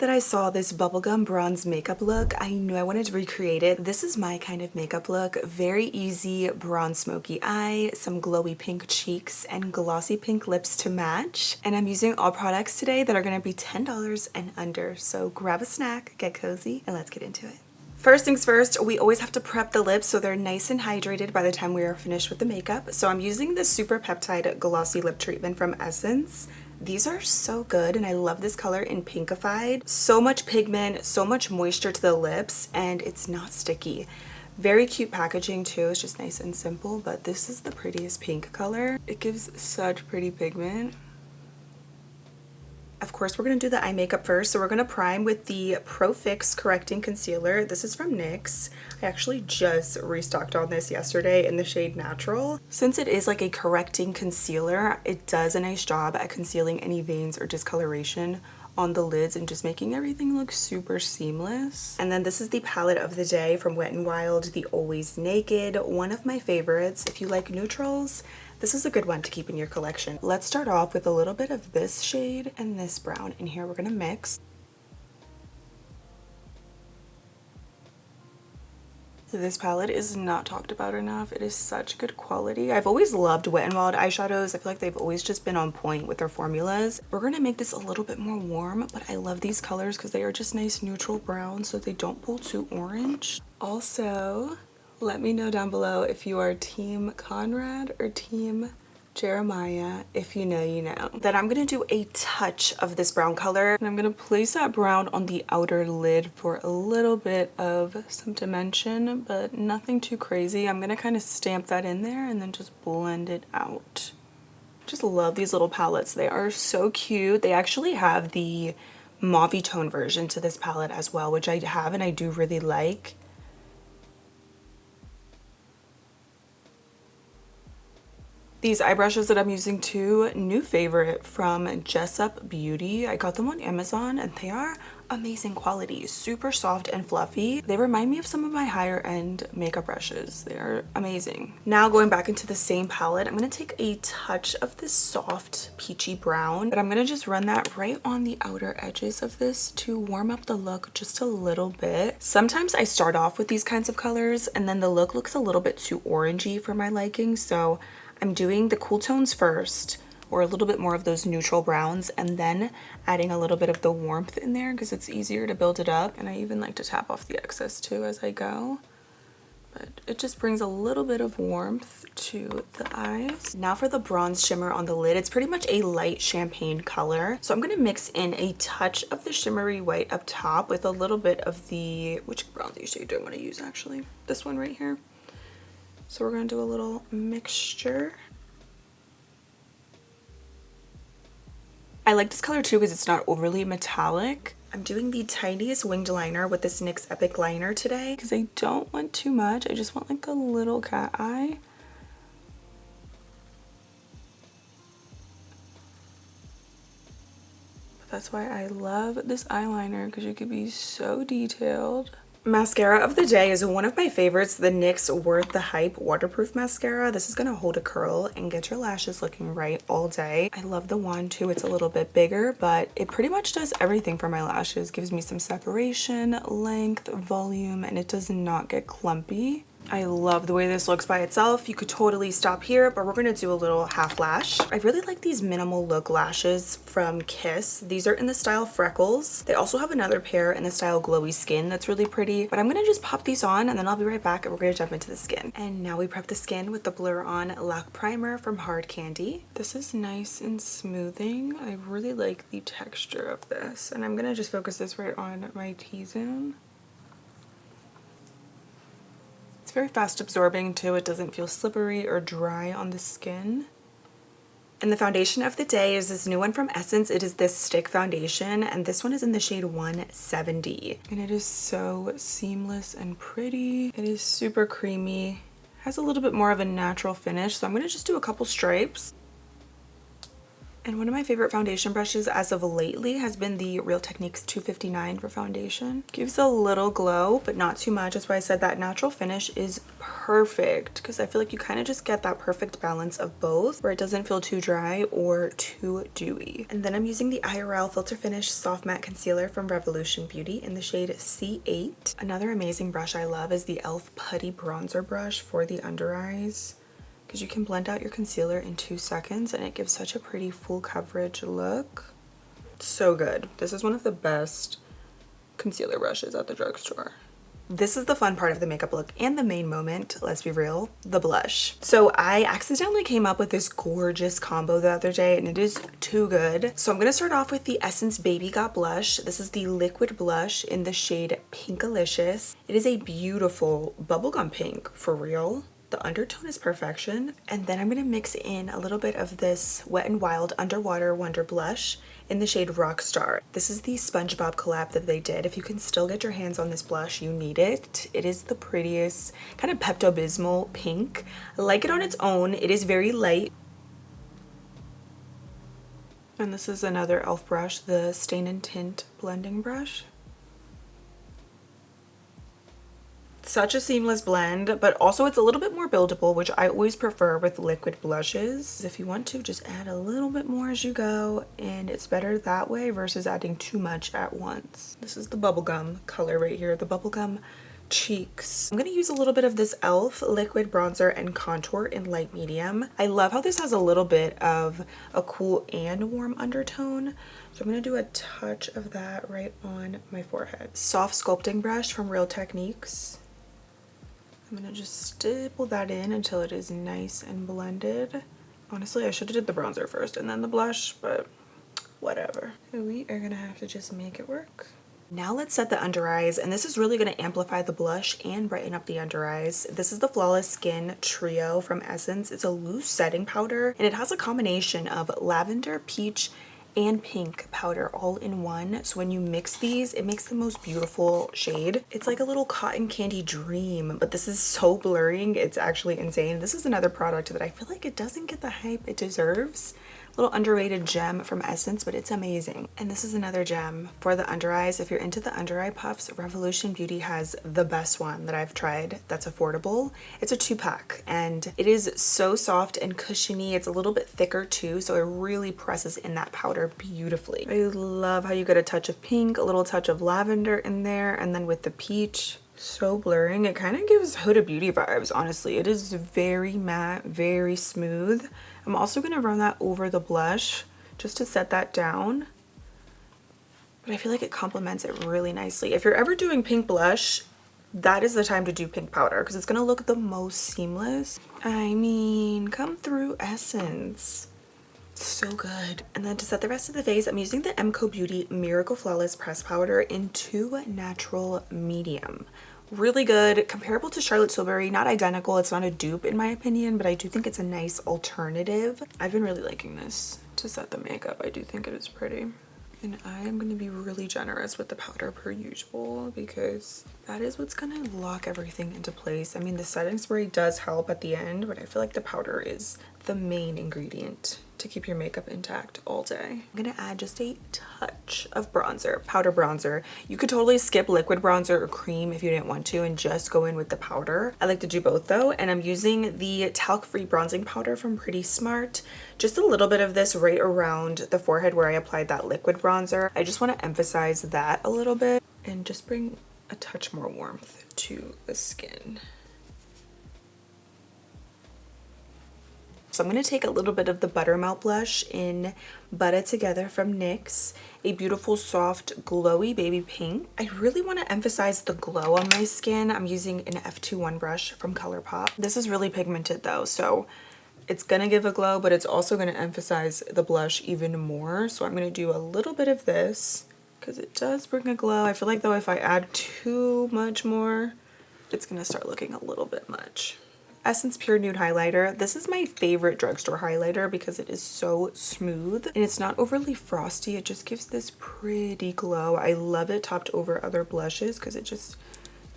minute that I saw this bubblegum bronze makeup look, I knew I wanted to recreate it. This is my kind of makeup look. Very easy bronze smoky eye, some glowy pink cheeks, and glossy pink lips to match. And I'm using all products today that are going to be $10 and under. So grab a snack, get cozy, and let's get into it. First things first, we always have to prep the lips so they're nice and hydrated by the time we are finished with the makeup. So I'm using the Super Peptide Glossy Lip Treatment from Essence. These are so good, and I love this color in Pinkified. So much pigment, so much moisture to the lips, and it's not sticky. Very cute packaging too. It's just nice and simple, but this is the prettiest pink color. It gives such pretty pigment. Of course, we're going to do the eye makeup first. So we're going to prime with the Pro Fix Correcting Concealer. This is from NYX. I actually just restocked on this yesterday in the shade Natural. Since it is like a correcting concealer, it does a nice job at concealing any veins or discoloration on the lids and just making everything look super seamless. And then this is the palette of the day from Wet n Wild, the Always Naked, one of my favorites. If you like neutrals, this is a good one to keep in your collection. Let's start off with a little bit of this shade and this brown. And here we're gonna mix. This palette is not talked about enough. It is such good quality. I've always loved Wet n Wild eyeshadows. I feel like they've always just been on point with their formulas. We're gonna make this a little bit more warm, but I love these colors because they are just nice neutral brown so they don't pull too orange. Also, let me know down below if you are Team Conrad or Team Jeremiah. If you know, you know. Then I'm gonna do a touch of this brown color, and I'm gonna place that brown on the outer lid for a little bit of some dimension, but nothing too crazy. I'm gonna kind of stamp that in there and then just blend it out. Just love these little palettes. They are so cute. They actually have the mauve tone version to this palette as well, which I have and I do really like. These eye brushes that I'm using too, new favorite from Jessup Beauty. I got them on Amazon and they are amazing quality, super soft and fluffy. They remind me of some of my higher end makeup brushes. They are amazing. Now going back into the same palette, I'm gonna take a touch of this soft peachy brown, but I'm gonna just run that right on the outer edges of this to warm up the look just a little bit. Sometimes I start off with these kinds of colors and then the look looks a little bit too orangey for my liking, so I'm doing the cool tones first, or a little bit more of those neutral browns, and then adding a little bit of the warmth in there because it's easier to build it up. And I even like to tap off the excess too as I go. But it just brings a little bit of warmth to the eyes. Now for the bronze shimmer on the lid, it's pretty much a light champagne color. So I'm gonna mix in a touch of the shimmery white up top with a little bit of the, which bronzer shade do I wanna use actually? This one right here. So we're gonna do a little mixture. I like this color too because it's not overly metallic. I'm doing the tiniest winged liner with this NYX Epic Liner today because I don't want too much. I just want like a little cat eye. But that's why I love this eyeliner because you could be so detailed. Mascara of the day is one of my favorites, the NYX Worth the Hype Waterproof Mascara. This is going to hold a curl and get your lashes looking right all day. I love the wand too. It's a little bit bigger, but it pretty much does everything for my lashes. Gives me some separation, length, volume, and it does not get clumpy. I love the way this looks by itself. You could totally stop here, but we're gonna do a little half lash. I really like these minimal look lashes from Kiss. These are in the style Freckles. They also have another pair in the style Glowy Skin that's really pretty, but I'm gonna just pop these on and then I'll be right back and we're gonna jump into the skin. And now we prep the skin with the Blur On Lac Primer from Hard Candy. This is nice and smoothing. I really like the texture of this, and I'm gonna just focus this right on my T-zone. It's very fast absorbing too. It doesn't feel slippery or dry on the skin. And the foundation of the day is this new one from Essence. It is this stick foundation, and this one is in the shade 170. And it is so seamless and pretty. It is super creamy. Has a little bit more of a natural finish, so I'm gonna just do a couple stripes. And one of my favorite foundation brushes as of lately has been the Real Techniques 259 for foundation. Gives a little glow, but not too much. That's why I said that natural finish is perfect, because I feel like you kind of just get that perfect balance of both, where it doesn't feel too dry or too dewy. And then I'm using the IRL Filter Finish Soft Matte Concealer from Revolution Beauty in the shade C8. Another amazing brush I love is the e.l.f. Putty Bronzer Brush for the under eyes, because you can blend out your concealer in 2 seconds and it gives such a pretty full coverage look. So good. This is one of the best concealer brushes at the drugstore. This is the fun part of the makeup look and the main moment, let's be real, the blush. So I accidentally came up with this gorgeous combo the other day and it is too good. So I'm gonna start off with the Essence Baby Got Blush. This is the liquid blush in the shade Pinkalicious. It is a beautiful bubblegum pink, for real. The undertone is perfection. And then I'm gonna mix in a little bit of this Wet n Wild Underwater Wonder Blush in the shade Rockstar. This is the SpongeBob collab that they did. If you can still get your hands on this blush, you need it. It is the prettiest kind of Pepto-Bismol pink. I like it on its own. It is very light. And this is another e.l.f. brush, the Stain and Tint blending brush. Such a seamless blend, but also it's a little bit more buildable, which I always prefer with liquid blushes. If you want to, just add a little bit more as you go, and it's better that way versus adding too much at once. This is the bubblegum color right here, the bubblegum cheeks. I'm gonna use a little bit of this e.l.f. liquid bronzer and contour in light medium. I love how this has a little bit of a cool and warm undertone. So I'm gonna do a touch of that right on my forehead. Soft sculpting brush from Real Techniques. I'm gonna just stipple that in until it is nice and blended. Honestly, I should have did the bronzer first and then the blush, but whatever. We are gonna have to just make it work. Now let's set the under eyes, and this is really going to amplify the blush and brighten up the under eyes. This is the Flawless Skin Trio from Essence. It's a loose setting powder, and it has a combination of lavender, peach, and pink powder all in one. So when you mix these, it makes the most beautiful shade. It's like a little cotton candy dream, but this is so blurring. It's actually insane. This is another product that I feel like it doesn't get the hype it deserves. Little underrated gem from Essence, but it's amazing. And this is another gem for the under eyes. If you're into the under eye puffs, Revolution Beauty has the best one that I've tried that's affordable. It's a 2-pack and it is so soft and cushiony. It's a little bit thicker too, so it really presses in that powder beautifully. I love how you get a touch of pink, a little touch of lavender in there, and then with the peach, so blurring. It kind of gives Huda Beauty vibes, honestly. It is very matte, very smooth. I'm also going to run that over the blush just to set that down. But I feel like it complements it really nicely. If you're ever doing pink blush, that is the time to do pink powder because it's going to look the most seamless. I mean, come through, Essence. So good. And then to set the rest of the face, I'm using the MCO Beauty Miracle Flawless Press Powder in 2 Natural Medium. Really good, comparable to Charlotte Tilbury, not identical. It's not a dupe in my opinion, but I do think it's a nice alternative. I've been really liking this to set the makeup. I do think it is pretty. And I am going to be really generous with the powder per usual because that is what's going to lock everything into place. I mean, the setting spray does help at the end, but I feel like the powder is the main ingredient to keep your makeup intact all day. I'm gonna add just a touch of bronzer, powder bronzer. You could totally skip liquid bronzer or cream if you didn't want to and just go in with the powder. I like to do both though, and I'm using the talc-free bronzing powder from Pretty Smart. Just a little bit of this right around the forehead where I applied that liquid bronzer. I just want to emphasize that a little bit and just bring a touch more warmth to the skin. So I'm going to take a little bit of the Buttermelt blush in Butter Together from NYX, a beautiful soft glowy baby pink. I really want to emphasize the glow on my skin. I'm using an F21 brush from ColourPop. This is really pigmented though, so it's going to give a glow, but it's also going to emphasize the blush even more. So I'm going to do a little bit of this because it does bring a glow. I feel like though if I add too much more, it's going to start looking a little bit much. Essence Pure Nude Highlighter. This is my favorite drugstore highlighter because it is so smooth and it's not overly frosty. It just gives this pretty glow. I love it topped over other blushes because it just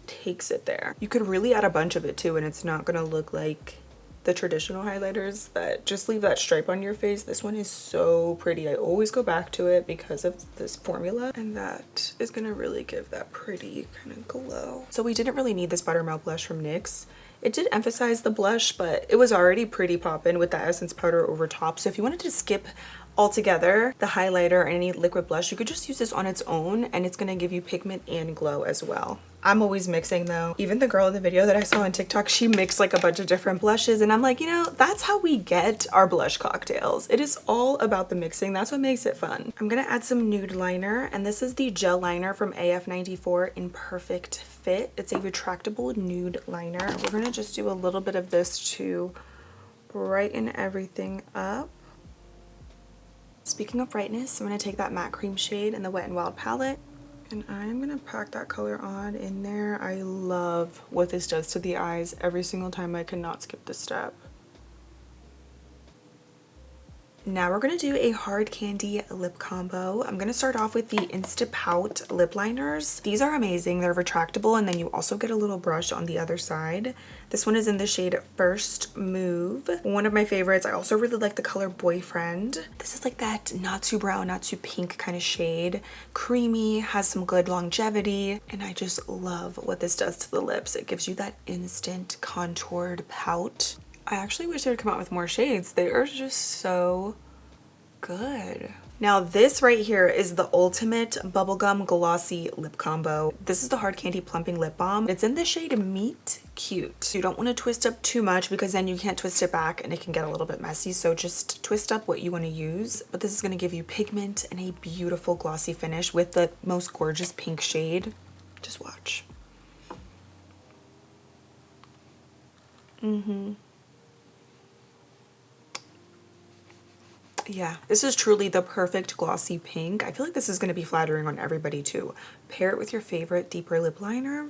takes it there. You could really add a bunch of it too and it's not going to look like the traditional highlighters that just leave that stripe on your face. This one is so pretty. I always go back to it because of this formula, and that is gonna really give that pretty kind of glow. So we didn't really need this Buttermilk blush from NYX. It did emphasize the blush, but it was already pretty poppin' with that essence powder over top. So if you wanted to skip altogether the highlighter or any liquid blush, you could just use this on its own, and it's gonna give you pigment and glow as well. I'm always mixing though. Even the girl in the video that I saw on TikTok, she mixed like a bunch of different blushes, and I'm like, you know, that's how we get our blush cocktails. It is all about the mixing. That's what makes it fun. I'm gonna add some nude liner, and this is the gel liner from AF94 in Perfect Fit. It's a retractable nude liner. We're gonna just do a little bit of this to brighten everything up. Speaking of brightness, I'm gonna take that matte cream shade in the Wet n Wild palette, and I'm gonna pack that color on in there. I love what this does to the eyes every single time. I cannot skip this step. Now we're gonna do a hard candy lip combo. I'm gonna start off with the Instapout lip liners. These are amazing. They're retractable, and then you also get a little brush on the other side. This one is in the shade First Move. One of my favorites. I also really like the color Boyfriend. This is like that not too brown, not too pink kind of shade. Creamy, has some good longevity, and I just love what this does to the lips. It gives you that instant contoured pout. I actually wish they would come out with more shades. They are just so good. Now this right here is the ultimate bubblegum glossy lip combo. This is the Hard Candy Plumping Lip Balm. It's in the shade Meet Cute. You don't want to twist up too much because then you can't twist it back and it can get a little bit messy. So just twist up what you want to use. But this is going to give you pigment and a beautiful glossy finish with the most gorgeous pink shade. Just watch. Yeah, this is truly the perfect glossy pink. I feel like this is going to be flattering on everybody too. Pair it with your favorite deeper lip liner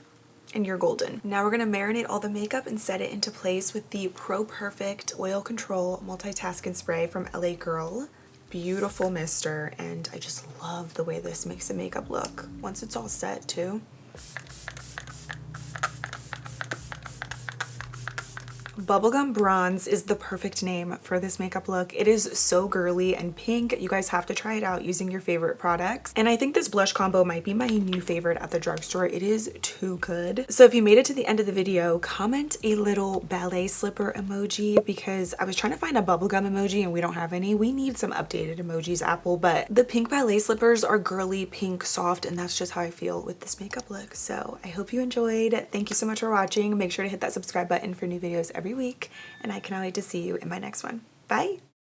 and you're golden. Now we're going to marinate all the makeup and set it into place with the Pro Perfect Oil Control Multitasking Spray from LA Girl. Beautiful mister, and I just love the way this makes the makeup look once it's all set too. Bubblegum Bronze is the perfect name for this makeup look. It is so girly and pink. You guys have to try it out using your favorite products. And I think this blush combo might be my new favorite at the drugstore. It is too good. So if you made it to the end of the video, comment a little ballet slipper emoji, because I was trying to find a bubblegum emoji and we don't have any. We need some updated emojis, Apple, but the pink ballet slippers are girly, pink, soft, and that's just how I feel with this makeup look. So I hope you enjoyed. Thank you so much for watching. Make sure to hit that subscribe button for new videos every week, and I cannot wait to see you in my next one. Bye!